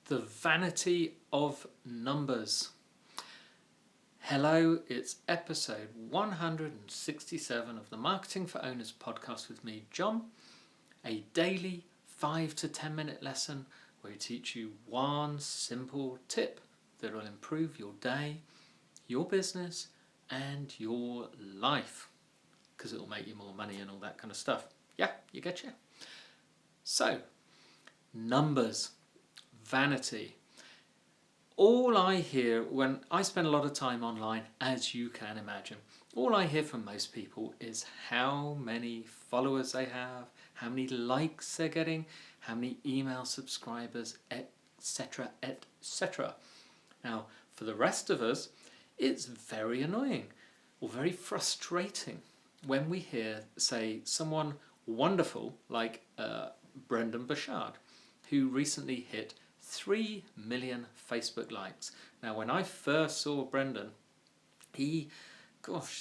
The Vanity of Numbers. Hello, it's episode 167 of the Marketing for Owners podcast with me, John. A daily 5 to 10 minute lesson where we teach you one simple tip that will improve your day, your business, and your life. Because it will make you more money and all that kind of stuff. Yeah, you getcha? So, numbers. Vanity. All I hear when I spend a lot of time online, as you can imagine, all I hear from most people is how many followers they have, how many likes they're getting, how many email subscribers, etc., etc. Now, for the rest of us, it's very annoying or very frustrating when we hear, say, someone wonderful like Brendan Burchard, who recently hit 3 million Facebook likes. Now, when I first saw Brendan, that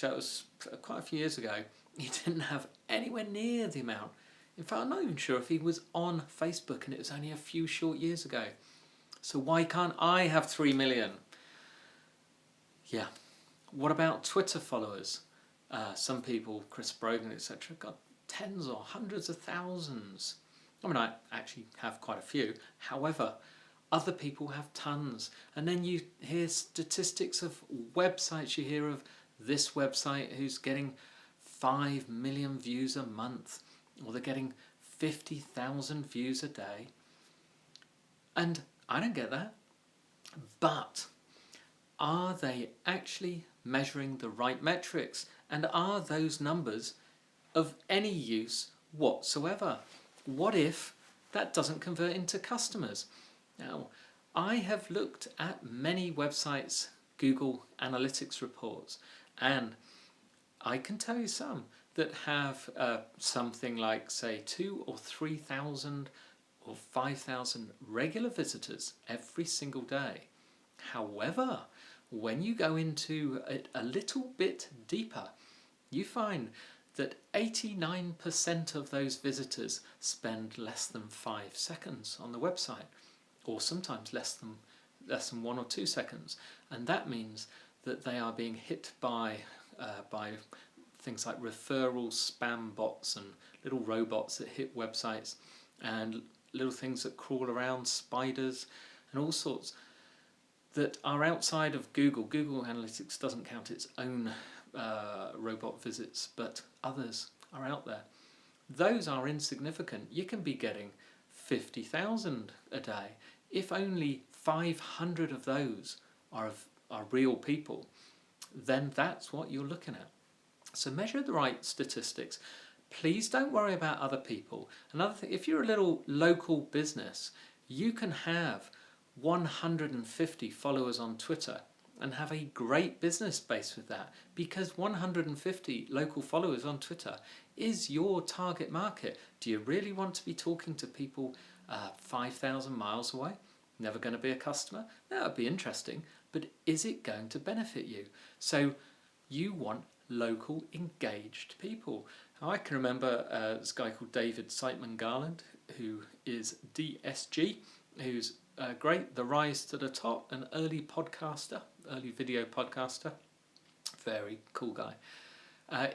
was quite a few years ago, he didn't have anywhere near the amount. In fact, I'm not even sure if he was on Facebook, and it was only a few short years ago. So why can't I have 3 million? Yeah. What about Twitter followers? Some people, Chris Brogan, etc., got tens or hundreds of thousands. I mean, I actually have quite a few. However, other people have tons. And then you hear statistics of websites. You hear of this website who's getting 5 million views a month, or they're getting 50,000 views a day. And I don't get that. But are they actually measuring the right metrics? And are those numbers of any use whatsoever? What if that doesn't convert into customers? Now, I have looked at many websites' Google Analytics reports, and I can tell you some that have something like, say, 2,000 or 3,000 or 5,000 regular visitors every single day. However, when you go into it a little bit deeper, you find that 89% of those visitors spend less than 5 seconds on the website, or sometimes less than 1 or 2 seconds, and that means that they are being hit by things like referrals, spam bots, and little robots that hit websites, and little things that crawl around, spiders, and all sorts that are outside of Google. Google Analytics doesn't count its own robot visits, but others are out there. Those are insignificant. You can be getting 50,000 a day. If only 500 of those are real people, then that's what you're looking at. So measure the right statistics. Please don't worry about other people. Another thing, if you're a little local business, you can have 150 followers on Twitter and have a great business base with that, because 150 local followers on Twitter is your target market. Do you really want to be talking to people 5,000 miles away? Never going to be a customer? That would be interesting, but is it going to benefit you? So you want local engaged people. Now, I can remember this guy called David Siteman Garland, who is DSG, who's great, the rise to the top, an early video podcaster, very cool guy.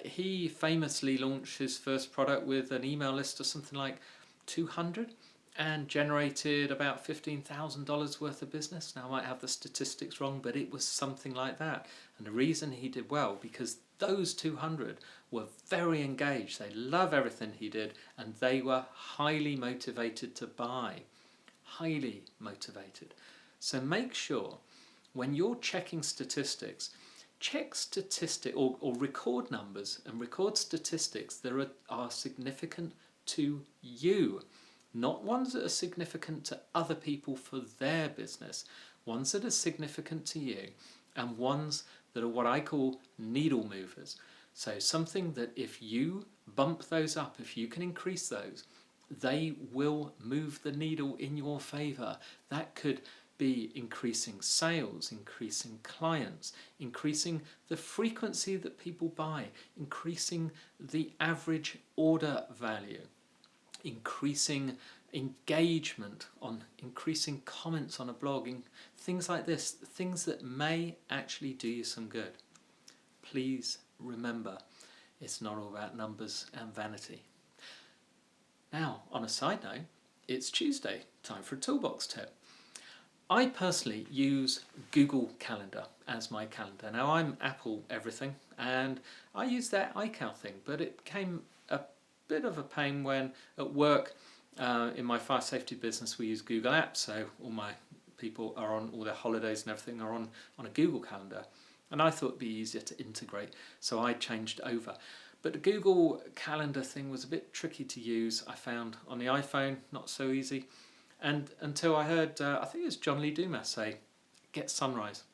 He famously launched his first product with an email list of something like 200 and generated about $15,000 worth of business. Now, I might have the statistics wrong, but it was something like that. And the reason he did well, because those 200 were very engaged. They love everything he did, and they were highly motivated to buy. Highly motivated. So make sure when you're checking statistics, check or record numbers and record statistics that are significant to you, not ones that are significant to other people for their business, ones that are significant to you, and ones that are what I call needle movers. So something that if you bump those up, if you can increase those, they will move the needle in your favour. That could be increasing sales, increasing clients, increasing the frequency that people buy, increasing the average order value, increasing engagement, on increasing comments on a blog, and things like this, things that may actually do you some good. Please remember, it's not all about numbers and vanity. Now, on a side note, it's Tuesday, time for a toolbox tip. I personally use Google Calendar as my calendar. Now, I'm Apple everything, and I use their iCal thing, but it became a bit of a pain when at work, in my fire safety business, we use Google Apps, so all my people are on, all their holidays and everything are on a Google Calendar. And I thought it'd be easier to integrate, so I changed over. But the Google Calendar thing was a bit tricky to use, I found, on the iPhone, not so easy. And until I heard, I think it was John Lee Dumas say, get Sunrise.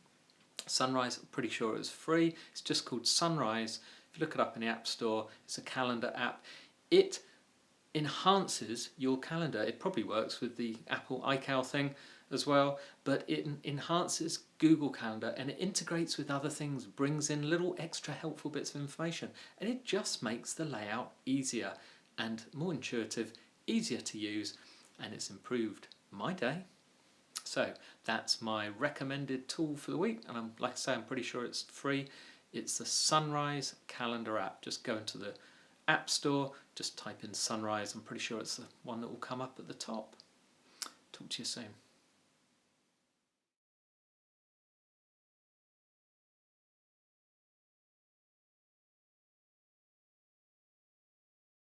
Sunrise, I'm pretty sure it was free. It's just called Sunrise. If you look it up in the App Store, it's a calendar app. It enhances your calendar. It probably works with the Apple iCal thing as well, but it enhances Google Calendar and it integrates with other things, brings in little extra helpful bits of information, and it just makes the layout easier and more intuitive, easier to use, and it's improved my day. So that's my recommended tool for the week, and like I say, I'm pretty sure it's free. It's the Sunrise Calendar app. Just go into the App Store, just type in Sunrise. I'm pretty sure it's the one that will come up at the top. Talk to you soon.